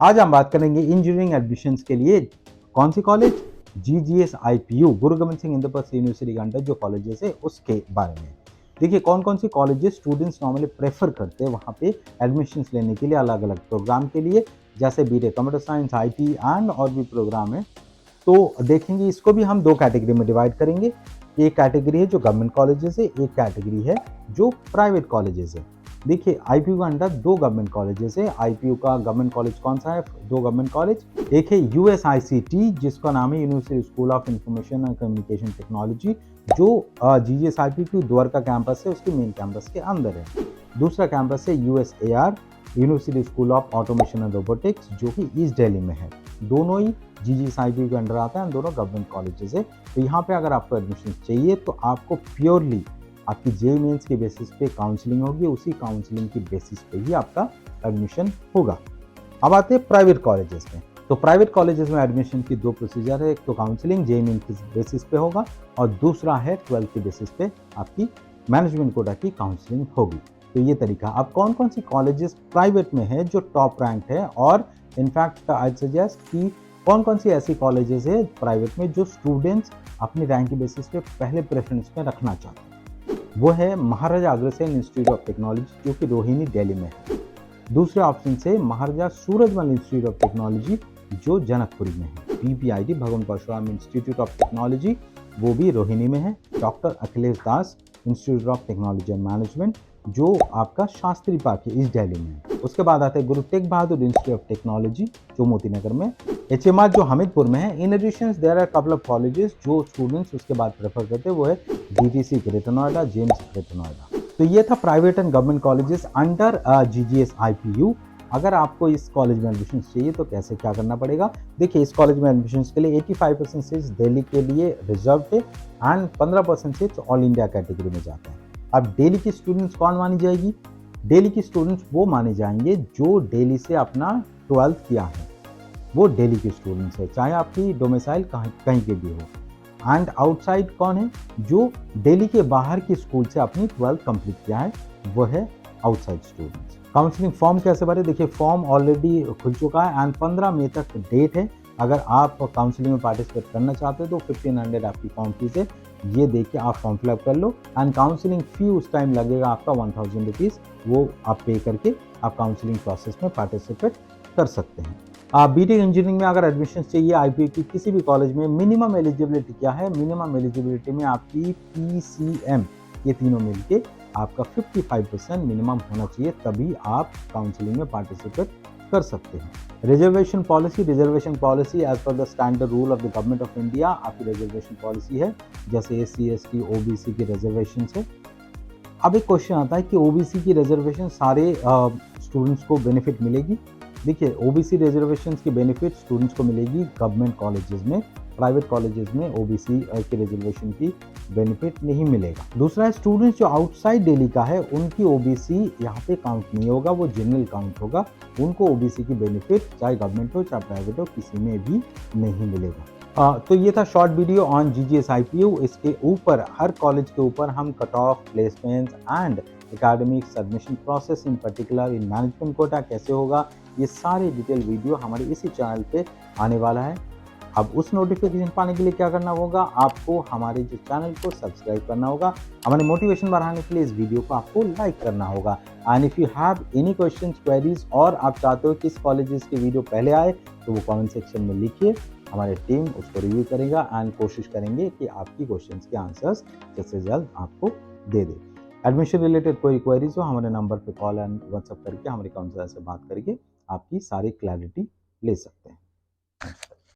आज हम बात करेंगे इंजीनियरिंग एडमिशन्स के लिए कौन सी कॉलेज, जीजीएस आईपीयू गुरु गोविंद सिंह इंद्रप्रस्थ यूनिवर्सिटी के अंडर जो कॉलेजेस है उसके बारे में। देखिए कौन कौन सी कॉलेजेस स्टूडेंट्स नॉर्मली प्रेफर करते हैं वहाँ पे एडमिशन्स लेने के लिए अलग अलग प्रोग्राम के लिए, जैसे BTech computer science, IT and और भी प्रोग्राम है। तो देखेंगे इसको भी हम दो कैटेगरी में डिवाइड करेंगे। एक कैटेगरी है जो गवर्नमेंट कॉलेजेस है, एक कैटेगरी है जो प्राइवेट कॉलेजेस है। देखिए आईपीयू का अंडर दो गवर्नमेंट कॉलेजेस है। आईपीयू का गवर्नमेंट कॉलेज कौन सा है? दो गवर्नमेंट कॉलेज, एक है यूएसआईसीटी जिसका नाम है university school of information and communication technology, जो जीजीएस आईपीयू द्वारका कैंपस है उसके मेन कैंपस के अंदर है। दूसरा कैंपस है USAR university school of automation and robotics जो कि ईस्ट दिल्ली में है। दोनों ही जीजीएस आईपीयू के अंडर आता है, दोनों गवर्नमेंट कॉलेजेस है। तो यहाँ पे अगर आपको एडमिशन चाहिए तो आपको प्योरली आपकी जेईई मेंस के बेसिस पे काउंसलिंग होगी, उसी काउंसलिंग की बेसिस पे ही आपका एडमिशन होगा। अब आते हैं प्राइवेट कॉलेजेस में। तो प्राइवेट कॉलेजेस में एडमिशन की दो प्रोसीजर है, एक तो काउंसलिंग जेईई मेंस के बेसिस पे होगा और दूसरा है 12th के बेसिस पे आपकी मैनेजमेंट कोटा की काउंसलिंग होगी। तो ये तरीका। अब कौन कौन सी कॉलेजेस प्राइवेट में है जो टॉप रैंक है, और इनफैक्ट आई सजेस्ट कि कौन कौन सी ऐसी कॉलेजेस है प्राइवेट में जो स्टूडेंट्स अपनी रैंक के बेसिस पे पहले प्रेफरेंस में रखना चाहते हैं। वो है Maharaja Agrasen institute of technology जो कि रोहिणी दिल्ली में है। दूसरे ऑप्शन से महाराजा सूरजमल इंस्टीट्यूट ऑफ टेक्नोलॉजी जो जनकपुरी में है। पीपीआईटी भगवान परशुराम इंस्टीट्यूट ऑफ टेक्नोलॉजी वो भी रोहिणी में है। Doctor Akhilesh Das institute of technology and management जो आपका शास्त्री पार्क है ईस्ट दिल्ली में है। उसके बाद आते हैं Guru Tegh Bahadur institute of technology जो मोतीनगर में, एचएमआर जो हमीरपुर में है। In addition there are couple of colleges जो स्टूडेंट्स उसके बाद प्रेफर करते हैं, वो है DTC greater Noida, James greater Noida. तो ये था private and government colleges under GGS IPU. अगर आपको इस कॉलेज में एडमिशन चाहिए तो कैसे क्या करना पड़ेगा? देखिए इस कॉलेज में एडमिशन के लिए 85% सीट्स दिल्ली के लिए रिजर्व है and 15% seats all India category में जाते हैं। अब दिल्ली की स्टूडेंट्स कौन मानी जाएगी? दिल्ली की स्टूडेंट्स वो माने जाएंगे जो दिल्ली से अपना 12th किया है, वो दिल्ली के स्टूडेंट्स है, चाहे आपकी डोमिसाइल कहीं के भी हो। एंड आउटसाइड कौन है? जो दिल्ली के बाहर की स्कूल से अपनी 12th कंप्लीट किया है, वो है आउटसाइड स्टूडेंट्स। काउंसलिंग फॉर्म कैसे भरे? देखिए फॉर्म ऑलरेडी खुल चुका है एंड 15 मई तक डेट है। अगर आप काउंसलिंग में पार्टिसिपेट करना चाहते हो तो 1500 आपकी फॉर्म फीस है, ये देख के आप फॉर्म फिलअप कर लो। एंड काउंसलिंग फी उस टाइम लगेगा आपका 1000 रुपीज़, वो आप पे करके आप काउंसलिंग प्रोसेस में पार्टिसिपेट कर सकते हैं। बीटेक इंजीनियरिंग में अगर एडमिशन चाहिए आईपीयू की किसी भी कॉलेज में, मिनिमम एलिजिबिलिटी क्या है? मिनिमम एलिजिबिलिटी में आपकी पीसीएम ये तीनों मिलके आपका 55% मिनिमम होना चाहिए, तभी आप काउंसलिंग में पार्टिसिपेट कर सकते हैं। Reservation policy as per the standard rule of the government of India आपकी रिजर्वेशन पॉलिसी है, जैसे एससी एसटी ओबीसी की रिजर्वेशन है। अब एक क्वेश्चन आता है कि ओबीसी की रिजर्वेशन सारे स्टूडेंट्स को बेनिफिट मिलेगी? देखिए ओबीसी रिजर्वेशन की बेनिफिट स्टूडेंट्स को मिलेगी गवर्नमेंट कॉलेजेस में, प्राइवेट कॉलेजेस में ओबीसी की रिजर्वेशन की बेनिफिट नहीं मिलेगा। दूसरा है स्टूडेंट्स जो आउटसाइड दिल्ली का है उनकी ओबीसी यहाँ पे काउंट नहीं होगा, वो जनरल काउंट होगा। उनको ओबीसी की बेनिफिट चाहे गवर्नमेंट हो चाहे प्राइवेट हो किसी में भी नहीं मिलेगा। तो ये था short video on GGS IPU. इसके ऊपर हर कॉलेज के ऊपर हम cut off, placements and academics, admission process in particular in management quota कैसे होगा, ये सारे डिटेल वीडियो हमारे इसी चैनल पे आने वाला है। अब उस नोटिफिकेशन पाने के लिए क्या करना होगा? आपको हमारे जो चैनल को सब्सक्राइब करना होगा, हमारे मोटिवेशन बढ़ाने के लिए इस वीडियो को आपको लाइक करना होगा। And if you have any questions, queries और आप चाहते हो किस कॉलेजेस के वीडियो पहले आए तो वो कमेंट सेक्शन में लिखिए, हमारी टीम उसको रिव्यू करेगा एंड कोशिश करेंगे कि आपकी क्वेश्चंस के आंसर्स जल्द से जल्द आपको दे दे। एडमिशन रिलेटेड कोई क्वेरीज हो हमारे नंबर पे कॉल एंड व्हाट्सएप करके हमारे काउंसलर से बात करके आपकी सारी क्लैरिटी ले सकते हैं।